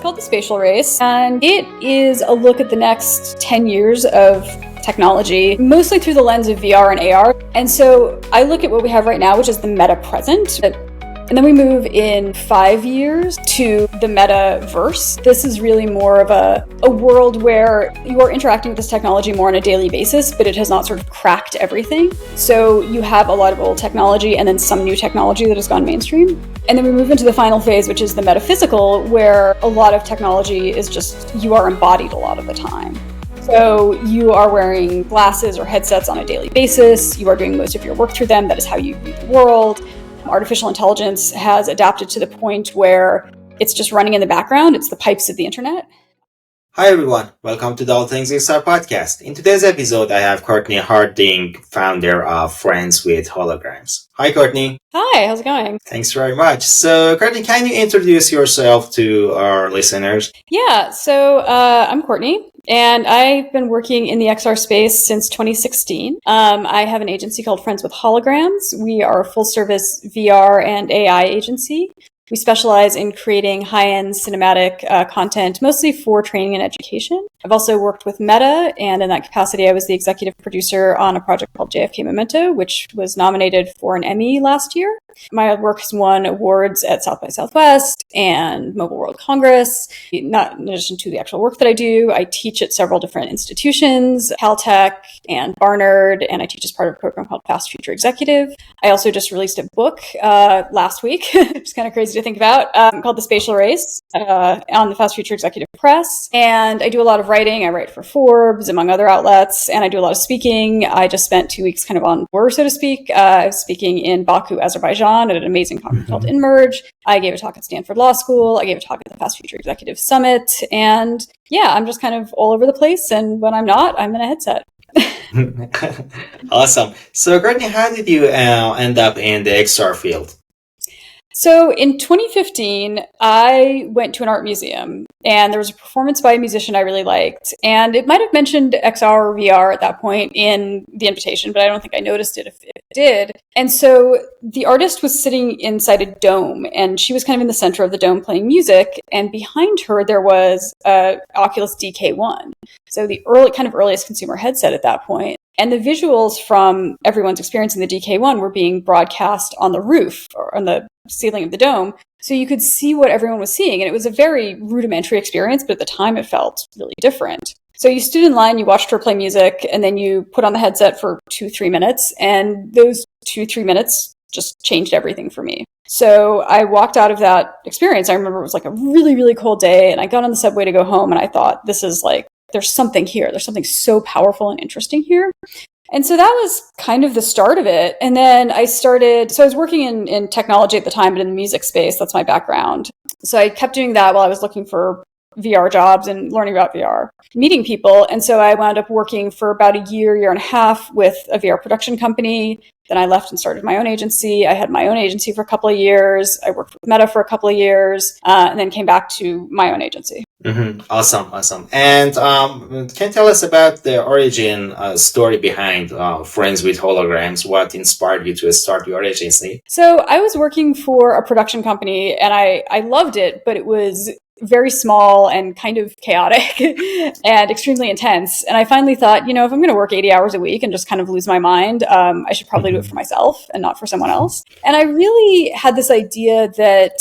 called The Spatial Race, and it is a look at the next 10 years of technology, mostly through the lens of VR and AR. And so I look at what we have right now, which is the meta present. And then we move in 5 years to the metaverse. This is really more of a world where you are interacting with this technology more on a daily basis, but it has not sort of cracked everything. So you have a lot of old technology and then some new technology that has gone mainstream. And then we move into the final phase, which is the metaphysical, where a lot of technology is just, you are embodied a lot of the time. So you are wearing glasses or headsets on a daily basis. You are doing most of your work through them. That is how you view the world. Artificial intelligence has adapted to the point where it's just running in the background. It's the pipes of the internet. Hi everyone, welcome to the All Things XR podcast. In today's episode, I have Cortney Harding, founder of Friends with Holograms. Hi Cortney. Hi, how's it going? Thanks very much. So Cortney, can you introduce yourself to our listeners? Yeah, so I'm Cortney, and I've been working in the XR space since 2016. I have an agency called Friends with Holograms. We are a full-service VR and AI agency. We specialize in creating high-end cinematic content, mostly for training and education. I've also worked with Meta, and in that capacity, I was the executive producer on a project called JFK Memento, which was nominated for an Emmy last year. My work has won awards at South by Southwest and Mobile World Congress. Not in addition to the actual work that I do, I teach at several different institutions, Caltech and Barnard, and I teach as part of a program called Fast Future Executive. I also just released a book last week, which is kind of crazy to think about, called The Spatial Race on the Fast Future Executive Press. And I do a lot of writing. I write for Forbes, among other outlets, and I do a lot of speaking. I just spent 2 weeks kind of on tour, so to speak. I was speaking in Baku, Azerbaijan at an amazing conference called Emerge. I gave a talk at Stanford Law School. I gave a talk at the Fast Future Executive Summit. And yeah, I'm just kind of all over the place. And when I'm not, I'm in a headset. Awesome. So Courtney, how did you end up in the XR field? So in 2015, I went to an art museum and there was a performance by a musician I really liked. And it might have mentioned XR or VR at that point in the invitation, but I don't think I noticed it if it did. And so the artist was sitting inside a dome and she was kind of in the center of the dome playing music. And behind her, there was a Oculus DK1. So the earliest consumer headset at that point. And the visuals from everyone's experience in the DK1 were being broadcast on the roof or on the ceiling of the dome. So you could see what everyone was seeing. And it was a very rudimentary experience, but at the time it felt really different. So you stood in line, you watched her play music, and then you put on the headset for 2-3 minutes. And those 2-3 minutes just changed everything for me. So I walked out of that experience. I remember it was like a really, really cold day. And I got on the subway to go home. And I thought, this is like, there's something here. There's something so powerful and interesting here. And so that was kind of the start of it. And then I was working in technology at the time, but in the music space, that's my background. So I kept doing that while I was looking for VR jobs and learning about VR, meeting people. And so I wound up working for about a year and a half with a VR production company. Then I left and started my own agency. I had my own agency for a couple of years. I worked with Meta for a couple of years, and then came back to my own agency. Mm-hmm. Awesome. And can you tell us about the origin story behind Friends with Holograms? What inspired you to start your agency? So I was working for a production company and I loved it, but it was very small and kind of chaotic and extremely intense. And I finally thought, if I'm going to work 80 hours a week and just kind of lose my mind, I should probably do it for myself and not for someone else. And I really had this idea that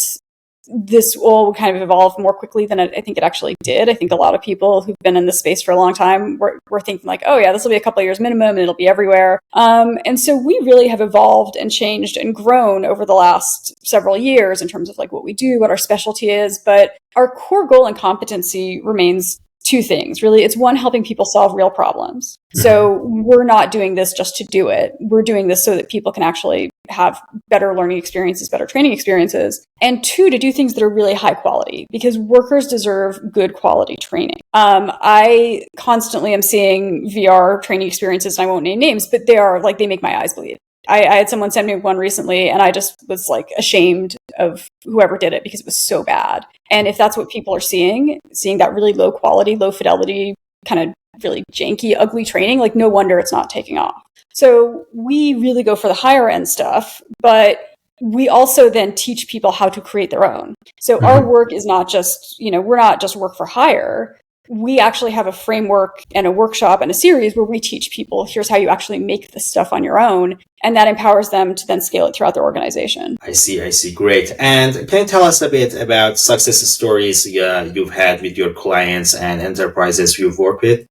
this all kind of evolved more quickly than I think it actually did. I think a lot of people who've been in this space for a long time were thinking like, oh yeah, this will be a couple of years minimum and it'll be everywhere. And so we really have evolved and changed and grown over the last several years in terms of like what we do, what our specialty is. But our core goal and competency remains two things, really. It's one, helping people solve real problems. So we're not doing this just to do it. We're doing this so that people can actually have better learning experiences, better training experiences. And two, to do things that are really high quality, because workers deserve good quality training. I constantly am seeing VR training experiences, and I won't name names, but they make my eyes bleed. I had someone send me one recently and I just was like ashamed of whoever did it because it was so bad. And if that's what people are seeing that really low quality, low fidelity, kind of really janky, ugly training, like no wonder it's not taking off. So we really go for the higher end stuff, but we also then teach people how to create their own. So our work is not just, we're not just work for hire. We actually have a framework and a workshop and a series where we teach people, here's how you actually make this stuff on your own. And that empowers them to then scale it throughout their organization. I see. Great. And can you tell us a bit about success stories you've had with your clients and enterprises you've worked with?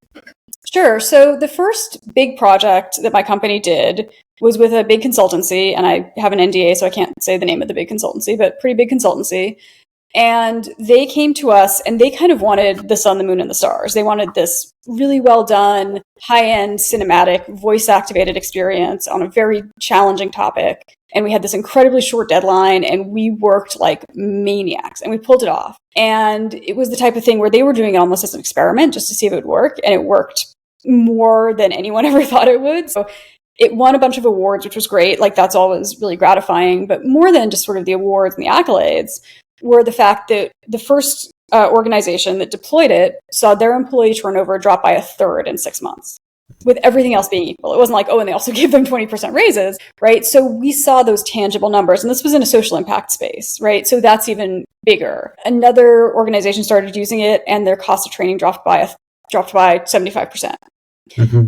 Sure. So the first big project that my company did was with a big consultancy, and I have an NDA, so I can't say the name of the big consultancy, but pretty big consultancy. And they came to us and they kind of wanted the sun, the moon, and the stars. They wanted this really well done, high-end cinematic, voice-activated experience on a very challenging topic. And we had this incredibly short deadline and we worked like maniacs and we pulled it off. And it was the type of thing where they were doing it almost as an experiment just to see if it would work. And it worked more than anyone ever thought it would. So it won a bunch of awards, which was great. Like that's always really gratifying. But more than just sort of the awards and the accolades were the fact that the first organization that deployed it saw their employee turnover drop by a third in 6 months, with everything else being equal. It wasn't like, oh, and they also gave them 20% raises, right? So we saw those tangible numbers, and this was in a social impact space, right? So that's even bigger. Another organization started using it, and their cost of training dropped by 75%.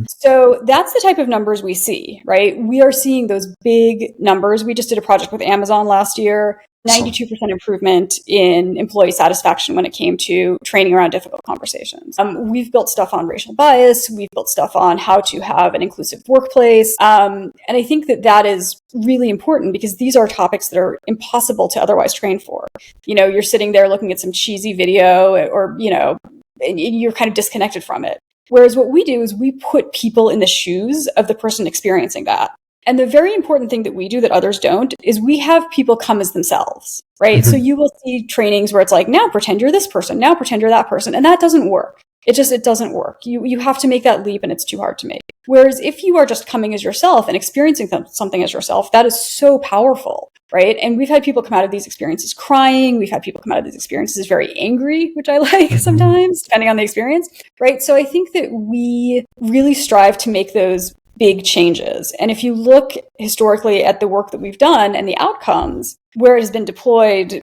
So that's the type of numbers we see, right? We are seeing those big numbers. We just did a project with Amazon last year, 92% improvement in employee satisfaction when it came to training around difficult conversations. We've built stuff on racial bias. We've built stuff on how to have an inclusive workplace. And I think that is really important because these are topics that are impossible to otherwise train for. You're sitting there looking at some cheesy video or, and you're kind of disconnected from it. Whereas what we do is we put people in the shoes of the person experiencing that. And the very important thing that we do that others don't is we have people come as themselves, right? So you will see trainings where it's like, now pretend you're this person, now pretend you're that person. And that doesn't work. It doesn't work. You have to make that leap and it's too hard to make. Whereas if you are just coming as yourself and experiencing something as yourself, that is so powerful, right? And we've had people come out of these experiences crying. We've had people come out of these experiences very angry, which I like sometimes, depending on the experience, right? So I think that we really strive to make those big changes. And if you look historically at the work that we've done and the outcomes, where it has been deployed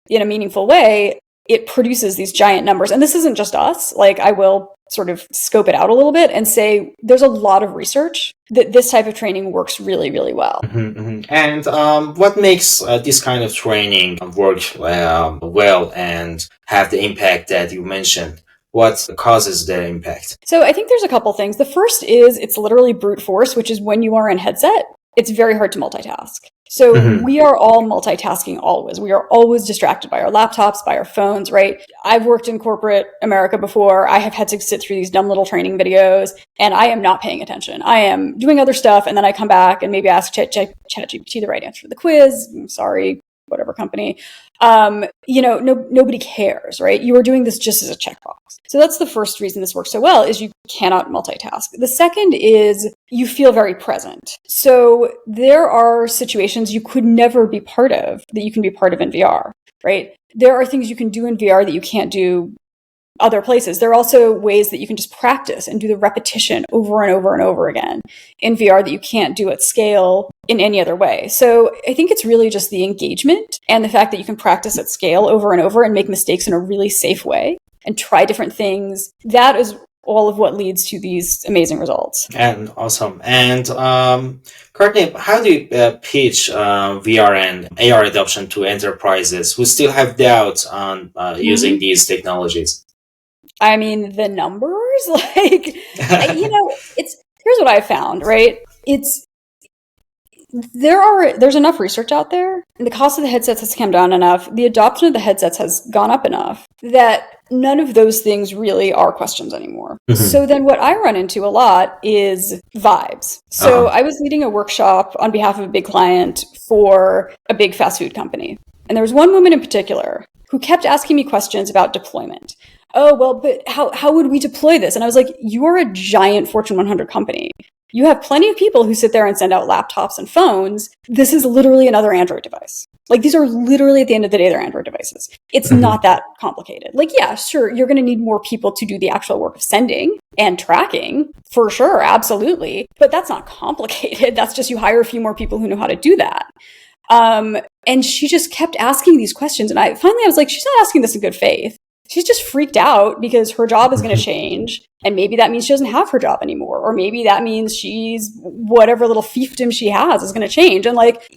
in a meaningful way, it produces these giant numbers. And this isn't just us. Like I will sort of scope it out a little bit and say there's a lot of research that this type of training works really, really well. And what makes this kind of training work well and have the impact that you mentioned? What causes the impact? So I think there's a couple things. The first is it's literally brute force, which is when you are in headset, it's very hard to multitask. So we are all multitasking always. We are always distracted by our laptops, by our phones, right? I've worked in corporate America before. I have had to sit through these dumb little training videos and I am not paying attention. I am doing other stuff and then I come back and maybe ask ChatGPT the right answer to the quiz. I'm sorry, whatever company. Nobody cares, right? You are doing this just as a checkbox. So that's the first reason this works so well is you cannot multitask. The second is you feel very present. So there are situations you could never be part of that you can be part of in VR, right? There are things you can do in VR that you can't do other places. There are also ways that you can just practice and do the repetition over and over and over again in VR that you can't do at scale in any other way. So I think it's really just the engagement and the fact that you can practice at scale over and over and make mistakes in a really safe way and try different things. That is all of what leads to these amazing results. And awesome. And Cortney, how do you pitch VR and AR adoption to enterprises who still have doubts on using these technologies? I mean, the numbers, here's what I found, right? There's enough research out there, and the cost of the headsets has come down enough. The adoption of the headsets has gone up enough that none of those things really are questions anymore. So then what I run into a lot is vibes. So I was leading a workshop on behalf of a big client for a big fast food company. And there was one woman in particular who kept asking me questions about deployment. Oh, well, but how would we deploy this? And I was like, you are a giant Fortune 100 company. You have plenty of people who sit there and send out laptops and phones. This is literally another Android device. Like these are literally at the end of the day, they're Android devices. It's not that complicated. Like, yeah, sure, you're going to need more people to do the actual work of sending and tracking for sure. Absolutely. But that's not complicated. That's just you hire a few more people who know how to do that. And she just kept asking these questions. And I was like, she's not asking this in good faith. She's just freaked out because her job is going to change. And maybe that means she doesn't have her job anymore. Or maybe that means she's whatever little fiefdom she has is going to change. And like,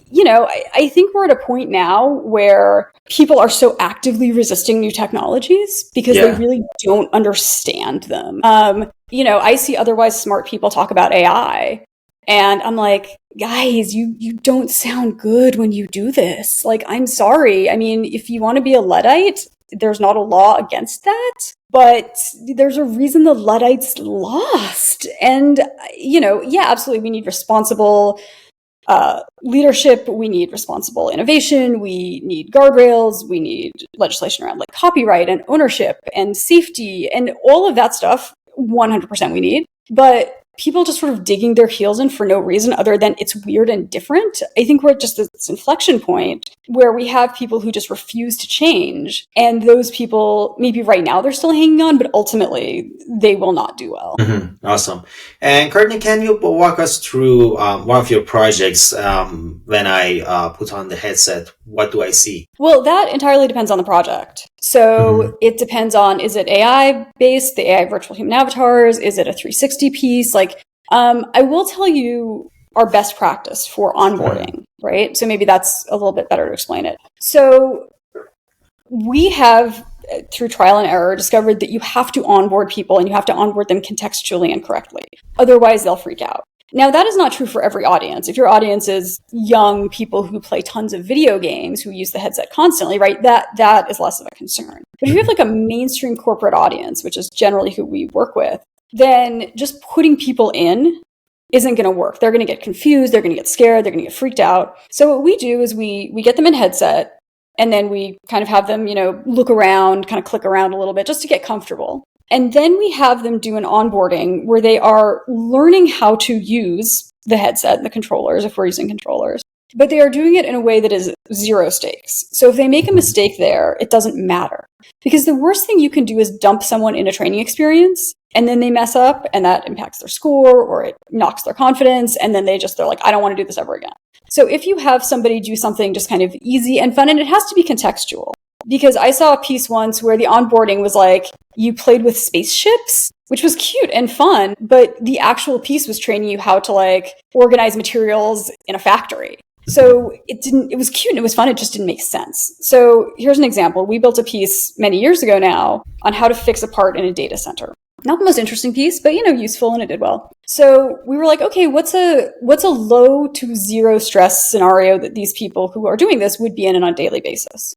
I think we're at a point now where people are so actively resisting new technologies because they really don't understand them. I see otherwise smart people talk about AI. And I'm like, guys, you don't sound good when you do this. Like, I'm sorry. I mean, if you want to be a Luddite, there's not a law against that, but there's a reason the Luddites lost. And, absolutely, we need responsible leadership. We need responsible innovation. We need guardrails. We need legislation around like copyright and ownership and safety and all of that stuff. 100% we need. But people just sort of digging their heels in for no reason other than it's weird and different. I think we're at just this inflection point where we have people who just refuse to change. And those people, maybe right now they're still hanging on, but ultimately they will not do well. Mm-hmm. Awesome. And Courtney, can you walk us through one of your projects? When I put on the headset, what do I see? Well, that entirely depends on the project. So it depends on, is it AI based, the AI virtual human avatars? Is it a 360 piece? Like, I will tell you our best practice for onboarding, right? So maybe that's a little bit better to explain it. So we have, through trial and error, discovered that you have to onboard people and you have to onboard them contextually and correctly. Otherwise, they'll freak out. Now, that is not true for every audience. If your audience is young people who play tons of video games, who use the headset constantly, right, that is less of a concern. But if you have like a mainstream corporate audience, which is generally who we work with, then just putting people in isn't going to work. They're going to get confused. They're going to get scared. They're going to get freaked out. So what we do is we get them in headset and then we kind of have them, look around, kind of click around a little bit just to get comfortable. And then we have them do an onboarding where they are learning how to use the headset and the controllers, if we're using controllers, but they are doing it in a way that is zero stakes. So if they make a mistake there, it doesn't matter. Because the worst thing you can do is dump someone in a training experience and then they mess up and that impacts their score or it knocks their confidence. And then they're like, I don't want to do this ever again. So if you have somebody do something just kind of easy and fun, and it has to be contextual. Because I saw a piece once where the onboarding was like, you played with spaceships, which was cute and fun, but the actual piece was training you how to like organize materials in a factory. So it was cute and it was fun. It just didn't make sense. So here's an example. We built a piece many years ago now on how to fix a part in a data center. Not the most interesting piece, but useful, and it did well. So we were like, okay, what's a low to zero stress scenario that these people who are doing this would be in on a daily basis?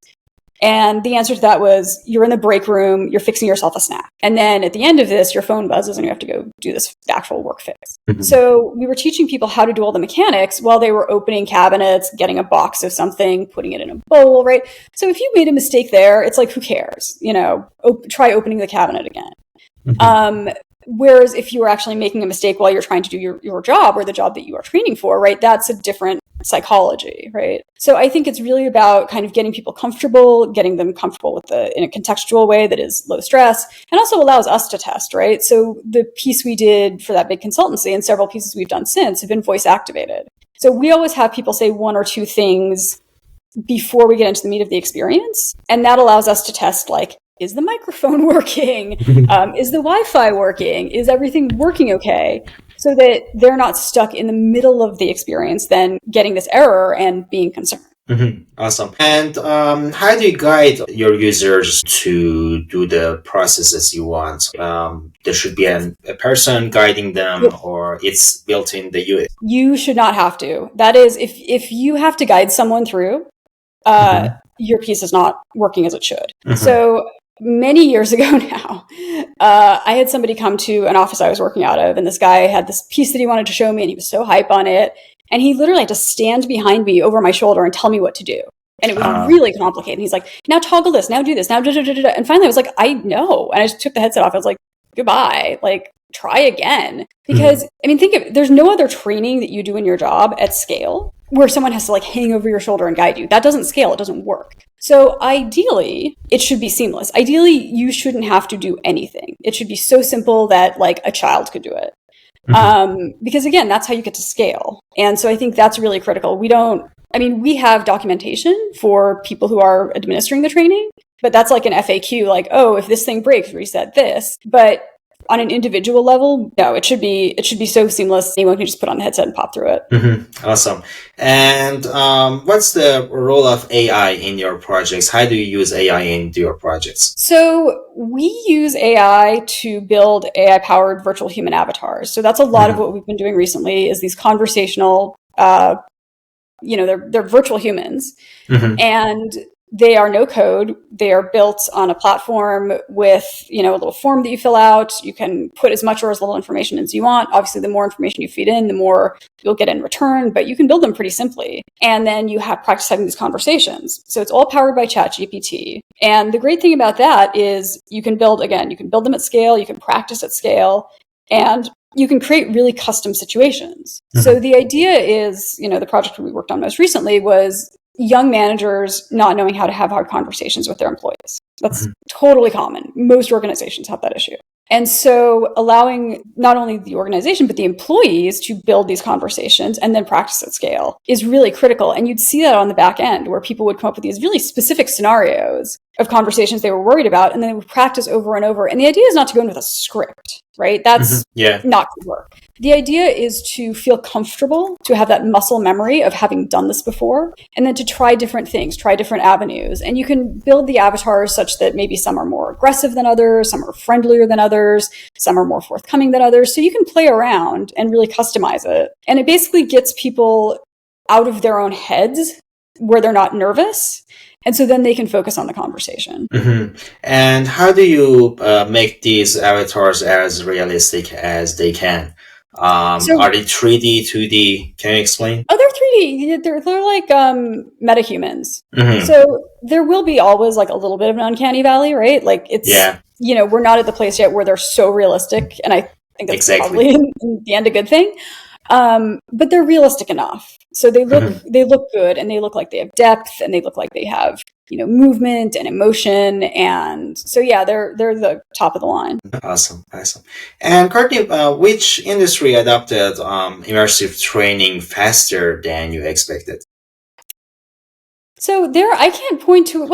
And the answer to that was, you're in the break room, you're fixing yourself a snack. And then at the end of this, your phone buzzes and you have to go do this actual work fix. So we were teaching people how to do all the mechanics while they were opening cabinets, getting a box of something, putting it in a bowl, right? So if you made a mistake there, it's like, who cares? Try opening the cabinet again. Whereas if you were actually making a mistake while you're trying to do your job or the job that you are training for, right, that's a different psychology, right? So I think it's really about kind of getting people comfortable, getting them comfortable in a contextual way that is low stress and also allows us to test, right? So the piece we did for that big consultancy and several pieces we've done since have been voice activated. So we always have people say one or two things before we get into the meat of the experience. And that allows us to test like, is the microphone working? Is the Wi-Fi working? Is everything working okay? So that they're not stuck in the middle of the experience, then getting this error and being concerned. Awesome. And how do you guide your users to do the processes you want? There should be a person guiding them, or it's built in the UX? You should not have to. That is, if you have to guide someone through, your piece is not working as it should. So many years ago now, I had somebody come to an office I was working out of, and this guy had this piece that he wanted to show me, and he was so hype on it. And he literally had to stand behind me over my shoulder and tell me what to do. And it was really complicated. And he's like, now toggle this, now do this, now da-da-da-da-da. And finally I was like, I know. And I just took the headset off. I was like, goodbye, like try again. Because I mean, there's no other training that you do in your job at scale where someone has to like hang over your shoulder and guide you. That doesn't scale. It doesn't work. So ideally, it should be seamless. Ideally, you shouldn't have to do anything. It should be so simple that like a child could do it. Because again, that's how you get to scale. And so I think that's really critical. We don't I mean, we have documentation for people who are administering the training, but that's like an FAQ, like, oh, if this thing breaks, reset this. But on an individual level, no, it should be so seamless. Anyone can just put on the headset and pop through it. Mm-hmm. Awesome. And what's the role of AI in your projects? How do you use AI into your projects? So we use AI to build AI-powered virtual human avatars. So that's a lot of what we've been doing recently is these conversational, they're virtual humans. And they are no code. They are built on a platform with, a little form that you fill out. You can put as much or as little information as you want. Obviously, the more information you feed in, the more you'll get in return, but you can build them pretty simply. And then you have practice having these conversations. So it's all powered by ChatGPT. And the great thing about that is you can build them at scale, you can practice at scale, and you can create really custom situations. So the idea is, the project we worked on most recently was young managers not knowing how to have hard conversations with their employees. That's totally common. Most organizations have that issue. And so allowing not only the organization, but the employees to build these conversations and then practice at scale is really critical. And you'd see that on the back end where people would come up with these really specific scenarios of conversations they were worried about, and then they would practice over and over. And the idea is not to go in with a script, right? That's not going to work. The idea is to feel comfortable, to have that muscle memory of having done this before, and then to try different things, try different avenues. And you can build the avatars such that maybe some are more aggressive than others, some are friendlier than others, some are more forthcoming than others. So you can play around and really customize it. And it basically gets people out of their own heads where they're not nervous. And so then they can focus on the conversation. And how do you make these avatars as realistic as they can? Are they 3D, 2D? Can you explain? Oh, they're 3D. They're like metahumans. So there will be always like a little bit of an uncanny valley, right? Like it's, we're not at the place yet where they're so realistic. And I think that's probably in the end a good thing. But they're realistic enough. So they look good, and they look like they have depth, and they look like they have, movement and emotion. And so, they're the top of the line. Awesome. And Courtney, which industry adopted immersive training faster than you expected? So I can't point to,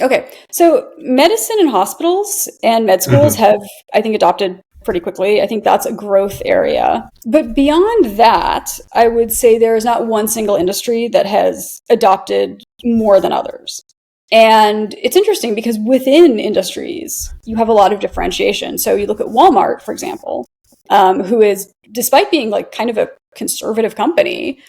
okay. So medicine and hospitals and med schools have, I think, adopted pretty quickly. I think that's a growth area. But beyond that, I would say there is not one single industry that has adopted more than others. And it's interesting because within industries, you have a lot of differentiation. So you look at Walmart, for example, who is, despite being like kind of a conservative company,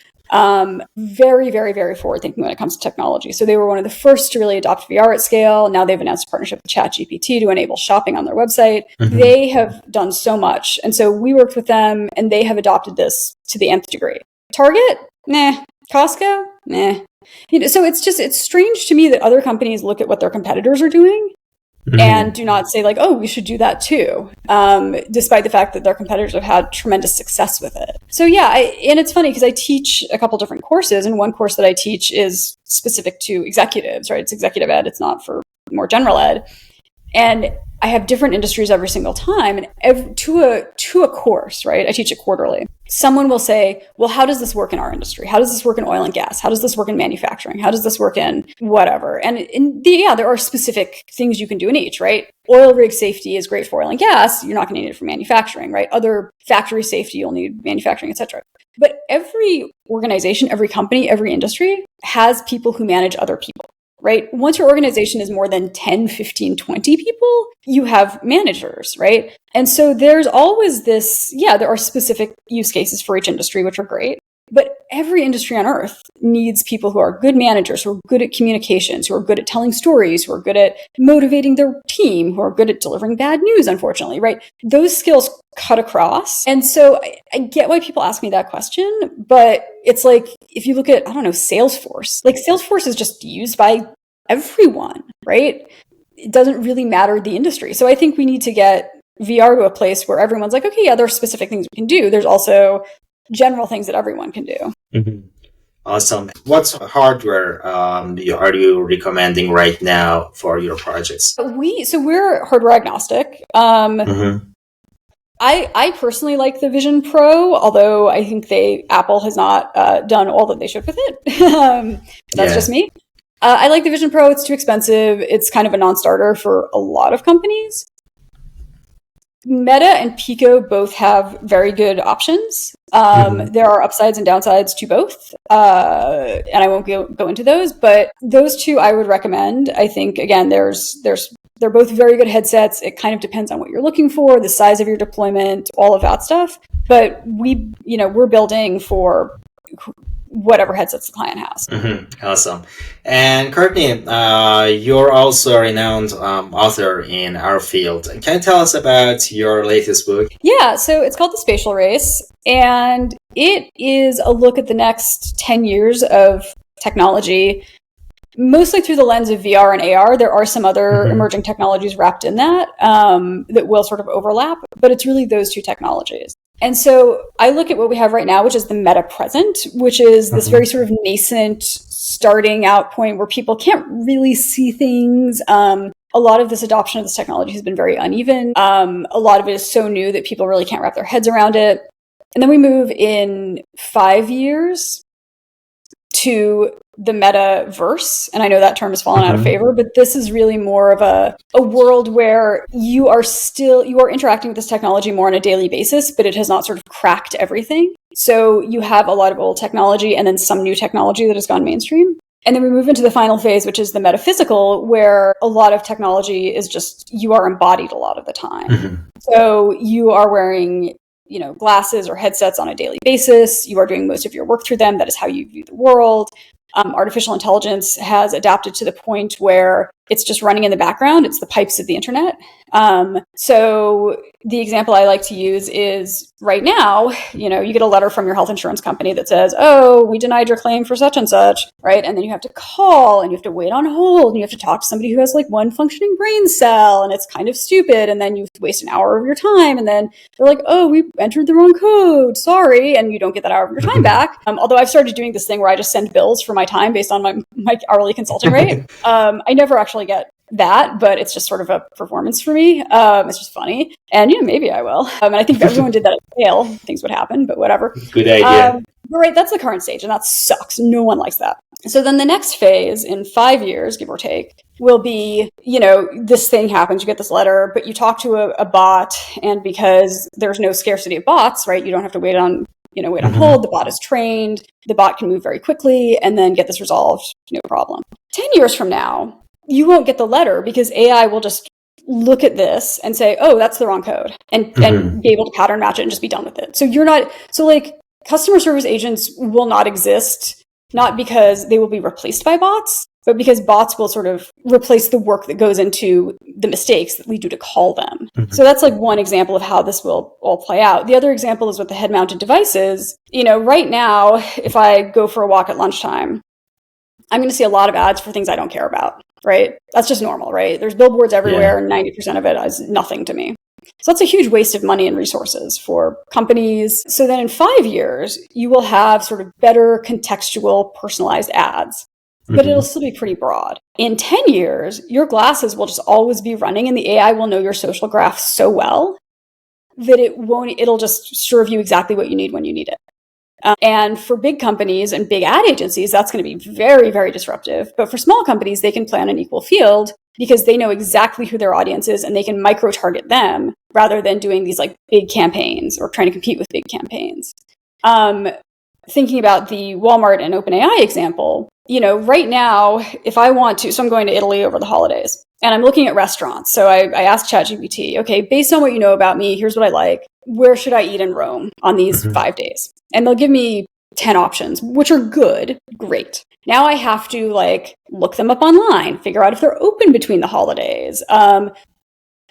very, very, very forward thinking when it comes to technology. So they were one of the first to really adopt VR at scale. Now they've announced a partnership with ChatGPT to enable shopping on their website. They have done so much. And so we worked with them, and they have adopted this to the nth degree. Target? Nah. Costco? Nah. So it's strange to me that other companies look at what their competitors are doing and do not say like, oh, we should do that too, despite the fact that their competitors have had tremendous success with it. So and it's funny because I teach a couple different courses, and one course that I teach is specific to executives, right? It's executive ed. It's not for more general ed. And I have different industries every single time, and to a course, right? I teach it quarterly. Someone will say, well, how does this work in our industry? How does this work in oil and gas? How does this work in manufacturing? How does this work in whatever? And there are specific things you can do in each, right? Oil rig safety is great for oil and gas. You're not going to need it for manufacturing, right? Other factory safety, you'll need manufacturing, etc. But every organization, every company, every industry has people who manage other people. Right? Once your organization is more than 10, 15, 20 people, you have managers, right? And so there's always this, there are specific use cases for each industry, which are great. But every industry on earth needs people who are good managers, who are good at communications, who are good at telling stories, who are good at motivating their team, who are good at delivering bad news, unfortunately, right? Those skills cut across. And so I get why people ask me that question, but it's like, if you look at, Salesforce, like Salesforce is just used by everyone, right? It doesn't really matter the industry. So I think we need to get VR to a place where everyone's like, okay, there are specific things we can do. There's also general things that everyone can do. Awesome. What hardware are you recommending right now for your projects? We're hardware agnostic. I personally like the Vision Pro, although I think Apple has not done all that they should with it. That's just me. I like the Vision Pro. It's too expensive. It's kind of a non-starter for a lot of companies. Meta and Pico both have very good options. There are upsides and downsides to both, and I won't go into those, but those two I would recommend. I think, again, they're both very good headsets. It kind of depends on what you're looking for, the size of your deployment, all of that stuff. But we're building for whatever headsets the client has. Awesome. And Courtney, you're also a renowned author in our field. Can you tell us about your latest book? Yeah, so it's called The Spatial Race, and it is a look at the next 10 years of technology, mostly through the lens of VR and AR. There are some other emerging technologies wrapped in that that will sort of overlap, but it's really those two technologies. And so I look at what we have right now, which is the meta present, which is this very sort of nascent starting out point where people can't really see things. A lot of this adoption of this technology has been very uneven. A lot of it is so new that people really can't wrap their heads around it. And then we move in 5 years to the metaverse. And I know that term has fallen out of favor, but this is really more of a world where you are interacting with this technology more on a daily basis, but it has not sort of cracked everything. So you have a lot of old technology and then some new technology that has gone mainstream. And then we move into the final phase, which is the metaphysical, where a lot of technology is just, you are embodied a lot of the time. So you are wearing glasses or headsets on a daily basis. You are doing most of your work through them. That is how you view the world. Artificial intelligence has adapted to the point where it's just running in the background. It's the pipes of the internet. So the example I like to use is right now, you get a letter from your health insurance company that says, oh, we denied your claim for such and such, right? And then you have to call and you have to wait on hold and you have to talk to somebody who has like one functioning brain cell and it's kind of stupid. And then you have to waste an hour of your time. And then they're like, oh, we entered the wrong code. Sorry. And you don't get that hour of your time back. Although I've started doing this thing where I just send bills for my time based on my hourly consulting rate. I never actually get that, but it's just sort of a performance for me. It's just funny. And maybe I will. And I think if everyone did that at scale, things would happen, but whatever. Good idea. But right, that's the current stage, and that sucks. No one likes that. So then the next phase in 5 years, give or take, will be, this thing happens, you get this letter, but you talk to a bot, and because there's no scarcity of bots, right, you don't have to wait on hold, the bot is trained, the bot can move very quickly, and then get this resolved, no problem. 10 years from now, you won't get the letter because AI will just look at this and say, oh, that's the wrong code, and be able to pattern match it and just be done with it. So customer service agents will not exist, not because they will be replaced by bots, but because bots will sort of replace the work that goes into the mistakes that lead you to call them. So that's like one example of how this will all play out. The other example is with the head-mounted devices. Right now, if I go for a walk at lunchtime, I'm going to see a lot of ads for things I don't care about, right? That's just normal, right? There's billboards everywhere, and 90% of it is nothing to me. So that's a huge waste of money and resources for companies. So then in 5 years, you will have sort of better contextual, personalized ads, but it'll still be pretty broad. In 10 years, your glasses will just always be running and the AI will know your social graph so well that it'll just serve you exactly what you need when you need it. And for big companies and big ad agencies, that's going to be very, very disruptive. But for small companies, they can play on an equal field because they know exactly who their audience is and they can micro-target them rather than doing these like big campaigns or trying to compete with big campaigns. Thinking about the Walmart and OpenAI example, right now, if I want to, so I'm going to Italy over the holidays and I'm looking at restaurants. So I asked ChatGPT, okay, based on what you know about me, here's what I like. Where should I eat in Rome on these 5 days? And they'll give me 10 options, which are good. Great. Now I have to look them up online, figure out if they're open between the holidays.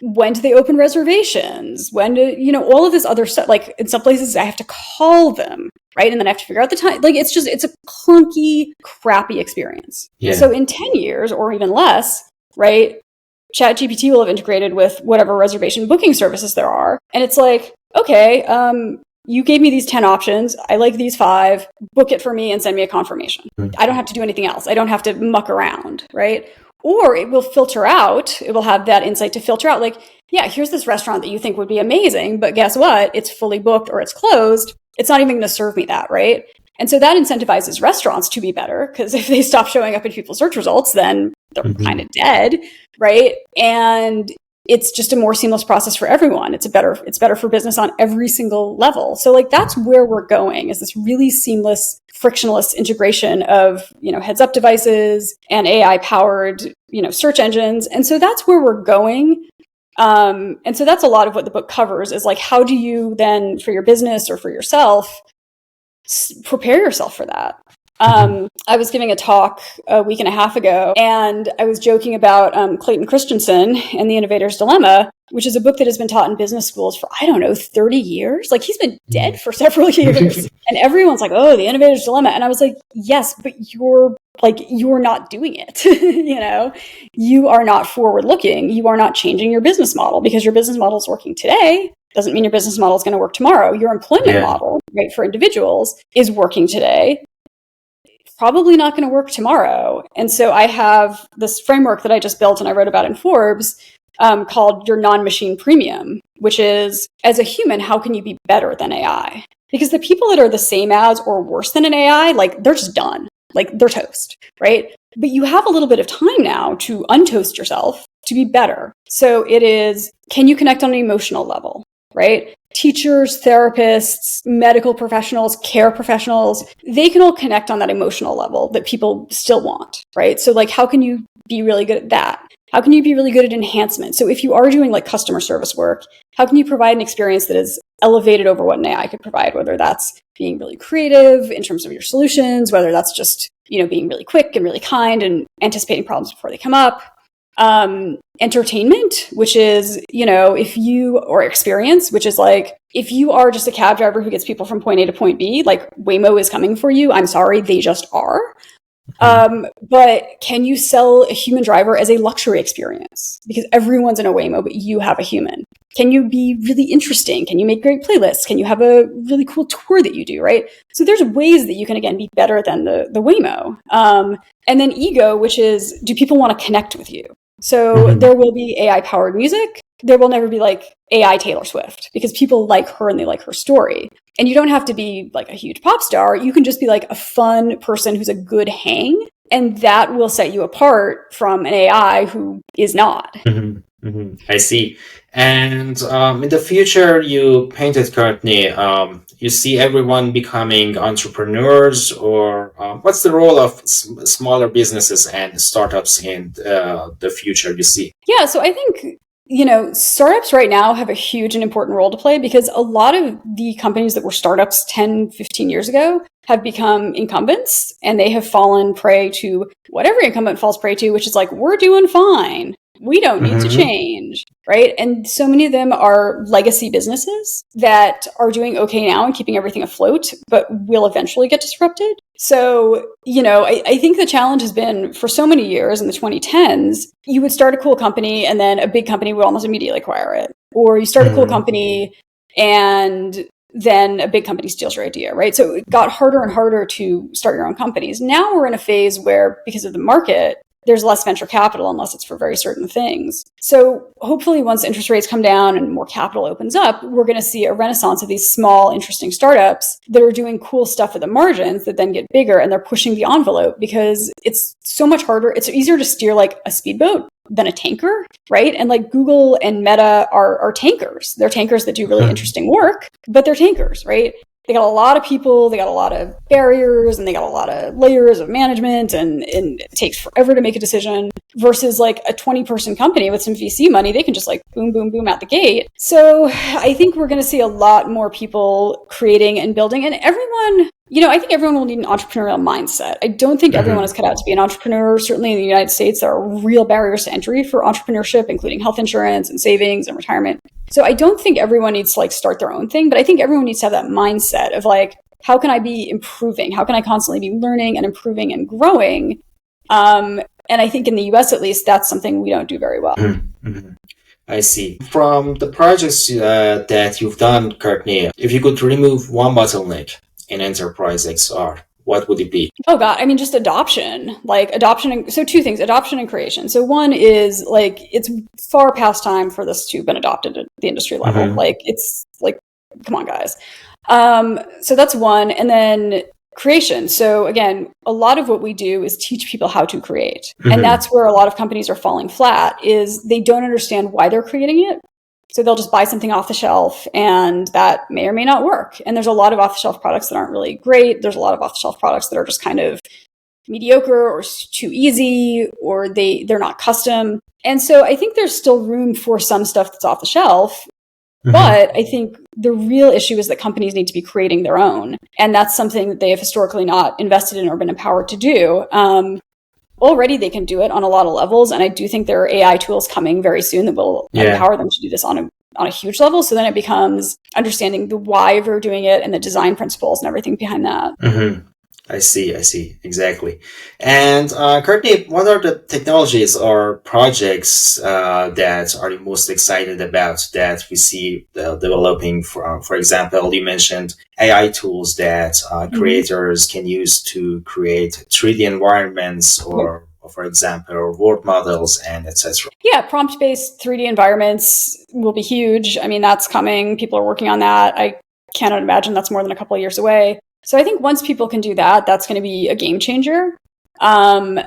When do they open reservations? When do, all of this other stuff, in some places I have to call them, right? And then I have to figure out the time. It's a clunky, crappy experience. Yeah. So in 10 years or even less, right, ChatGPT will have integrated with whatever reservation booking services there are. And it's like, okay, you gave me these 10 options. I like these 5. Book it for me and send me a confirmation. I don't have to do anything else. I don't have to muck around, right? Or it will filter out, it will have that insight to filter out, like, yeah, here's this restaurant that you think would be amazing, but guess what? It's fully booked or it's closed. It's not even going to serve me that, right? And so that incentivizes restaurants to be better, because if they stop showing up in people's search results, then they're kind of dead, right? And it's just a more seamless process for everyone. It's better for business on every single level. So like that's where we're going, is this really seamless, frictionless integration of, heads up devices and AI powered, search engines. And so that's where we're going. And so that's a lot of what the book covers, is like, how do you then, for your business or for yourself, prepare yourself for that? I was giving a talk a week and a half ago, and I was joking about Clayton Christensen and The Innovator's Dilemma, which is a book that has been taught in business schools for, 30 years. Like, he's been dead for several years. And everyone's like, oh, The Innovator's Dilemma. And I was like, yes, but you're not doing it. You are not forward looking. You are not changing your business model, because your business model is working today. Doesn't mean your business model is going to work tomorrow. Your employment model, right, for individuals is working today. Probably not going to work tomorrow. And so I have this framework that I just built and I wrote about in Forbes called your non-machine premium, which is, as a human, how can you be better than AI? Because the people that are the same as or worse than an AI, like, they're just done. Like, they're toast, right? But you have a little bit of time now to untoast yourself to be better. So it is, can you connect on an emotional level, right? Teachers, therapists, medical professionals, care professionals, they can all connect on that emotional level that people still want, right? So like, how can you be really good at that? How can you be really good at enhancement? So if you are doing like customer service work, how can you provide an experience that is elevated over what an AI could provide, whether that's being really creative in terms of your solutions, whether that's just, being really quick and really kind and anticipating problems before they come up. Entertainment, which is, or experience, which is like, if you are just a cab driver who gets people from point A to point B, like, Waymo is coming for you. I'm sorry, they just are. But can you sell a human driver as a luxury experience? Because everyone's in a Waymo, but you have a human. Can you be really interesting? Can you make great playlists? Can you have a really cool tour that you do, right? So there's ways that you can, again, be better than the Waymo. And then ego, which is, do people want to connect with you? So there will be AI powered music. There will never be like AI Taylor Swift, because people like her and they like her story. And you don't have to be like a huge pop star. You can just be like a fun person who's a good hang. And that will set you apart from an AI who is not. I see. And in the future, you painted, Courtney, you see everyone becoming entrepreneurs, or what's the role of smaller businesses and startups in the future you see? Yeah, so I think, startups right now have a huge and important role to play, because a lot of the companies that were startups 10, 15 years ago have become incumbents, and they have fallen prey to what every incumbent falls prey to, which is like, we're doing fine. We don't need to change, right? And so many of them are legacy businesses that are doing okay now and keeping everything afloat, but will eventually get disrupted. So, I think the challenge has been, for so many years in the 2010s, you would start a cool company and then a big company would almost immediately acquire it. Or you start a cool company and then a big company steals your idea, right? So it got harder and harder to start your own companies. Now we're in a phase where, because of the market, there's less venture capital unless it's for very certain things. So hopefully once interest rates come down and more capital opens up, we're going to see a renaissance of these small, interesting startups that are doing cool stuff at the margins that then get bigger, and they're pushing the envelope, because it's so much harder. It's easier to steer like a speedboat than a tanker, right? And like Google and Meta are tankers. They're tankers that do really interesting work, but they're tankers, right? They got a lot of people, they got a lot of barriers, and they got a lot of layers of management, and it takes forever to make a decision, versus like a 20-person company with some VC money. They can just like boom, boom, boom out the gate. So I think we're going to see a lot more people creating and building, and everyone, I think everyone will need an entrepreneurial mindset. I don't think everyone is cut out to be an entrepreneur. Certainly in the United States, there are real barriers to entry for entrepreneurship, including health insurance and savings and retirement. So I don't think everyone needs to like start their own thing, but I think everyone needs to have that mindset of like, how can I be improving? How can I constantly be learning and improving and growing? And I think in the US, at least, that's something we don't do very well. I see. From the projects that you've done, Courtney, if you could remove one bottleneck in enterprise XR, what would it be? Oh God, I mean, just adoption, so two things, adoption and creation. So one is like, it's far past time for this to have been adopted at the industry level. Mm-hmm. Like, it's like, come on, guys. So that's one. And then creation. So again, a lot of what we do is teach people how to create. Mm-hmm. And that's where a lot of companies are falling flat, is they don't understand why they're creating it. So they'll just buy something off the shelf, and that may or may not work. And there's a lot of off-the-shelf products that aren't really great. There's a lot of off-the-shelf products that are just kind of mediocre or too easy, or they're not custom. And so I think there's still room for some stuff that's off the shelf. Mm-hmm. But I think the real issue is that companies need to be creating their own. And that's something that they have historically not invested in or been empowered to do. Already they can do it on a lot of levels. And I do think there are AI tools coming very soon that will empower them to do this on a huge level. So then it becomes understanding the why we're doing it and the design principles and everything behind that. Mm-hmm. I see. Exactly. And Courtney, what are the technologies or projects that are you most excited about that we see developing? For example, you mentioned AI tools that creators can use to create 3D environments or for example, world models and etc. Yeah, prompt-based 3D environments will be huge. I mean, that's coming. People are working on that. I cannot imagine that's more than a couple of years away. So I think once people can do that, that's going to be a game changer. I'm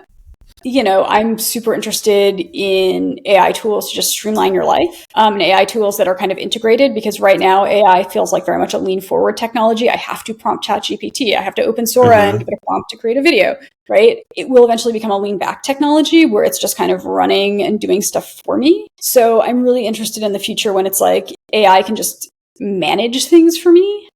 super interested in AI tools to just streamline your life, and AI tools that are kind of integrated, because right now AI feels like very much a lean forward technology. I have to prompt ChatGPT. I have to open Sora and give it a prompt to create a video, right? It will eventually become a lean back technology where it's just kind of running and doing stuff for me. So I'm really interested in the future when it's like AI can just manage things for me.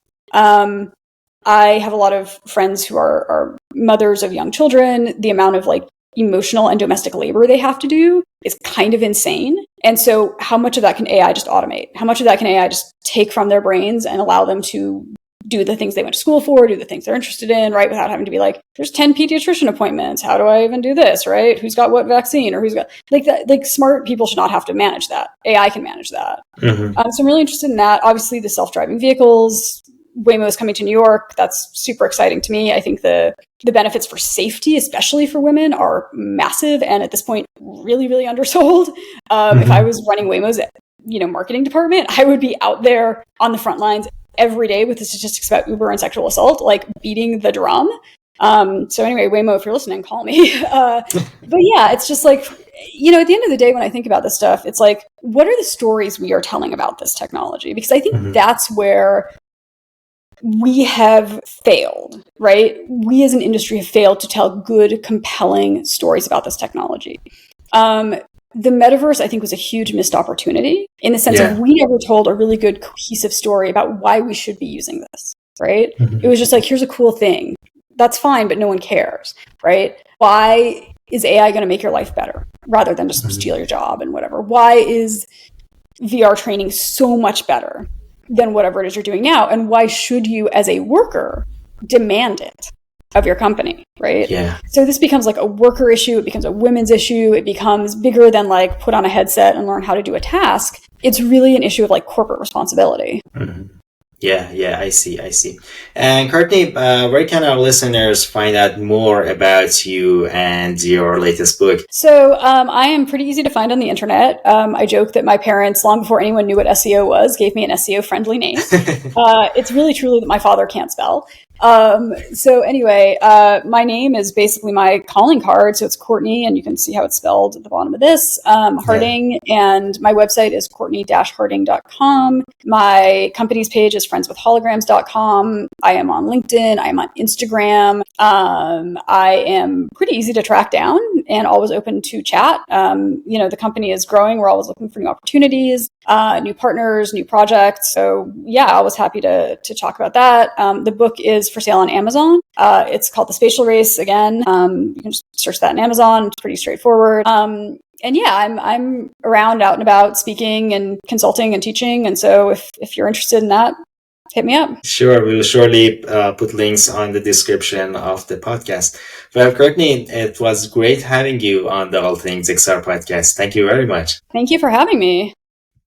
I have a lot of friends who are mothers of young children. The amount of like emotional and domestic labor they have to do is kind of insane. And so how much of that can AI just automate? How much of that can AI just take from their brains and allow them to do the things they went to school for, do the things they're interested in, right? Without having to be like, there's 10 pediatrician appointments. How do I even do this, right? Who's got what vaccine, or who's got like that? Like, smart people should not have to manage that. AI can manage that. So I'm really interested in that. Obviously the self-driving vehicles, Waymo is coming to New York. That's super exciting to me. I think the benefits for safety, especially for women, are massive, and at this point, really, really undersold. If I was running Waymo's, marketing department, I would be out there on the front lines every day with the statistics about Uber and sexual assault, like beating the drum. So anyway, Waymo, if you're listening, call me. But yeah, it's just like, at the end of the day, when I think about this stuff, it's like, what are the stories we are telling about this technology? Because I think that's where we have failed, right? We as an industry have failed to tell good, compelling stories about this technology. The metaverse, I think, was a huge missed opportunity in the sense of we never told a really good, cohesive story about why we should be using this, right? It was just like, here's a cool thing. That's fine, but no one cares, right? Why is AI going to make your life better rather than just steal your job and whatever? Why is VR training so much better than whatever it is you're doing now? And why should you, as a worker, demand it of your company, right? Yeah. So this becomes like a worker issue. It becomes a women's issue. It becomes bigger than like put on a headset and learn how to do a task. It's really an issue of like corporate responsibility. Yeah, I see. And Courtney, where can our listeners find out more about you and your latest book? So I am pretty easy to find on the internet. I joke that my parents, long before anyone knew what SEO was, gave me an SEO-friendly name. It's really, truly that my father can't spell. So anyway, my name is basically my calling card. So it's Cortney, and you can see how it's spelled at the bottom of this, Harding. And my website is Cortney-Harding.com. My company's page is friendswithholograms.com. I am on LinkedIn. I am on Instagram. I am pretty easy to track down and always open to chat. The company is growing. We're always looking for new opportunities, new partners, new projects. So yeah, I was happy to talk about that. The book is for sale on Amazon. It's called The Spatial Race. Again, you can just search that on Amazon. It's pretty straightforward. And yeah, I'm around, out and about, speaking and consulting and teaching. And so if you're interested in that, hit me up. Sure, we'll surely put links on the description of the podcast. Well, Courtney, it was great having you on the All Things XR podcast. Thank you very much. Thank you for having me.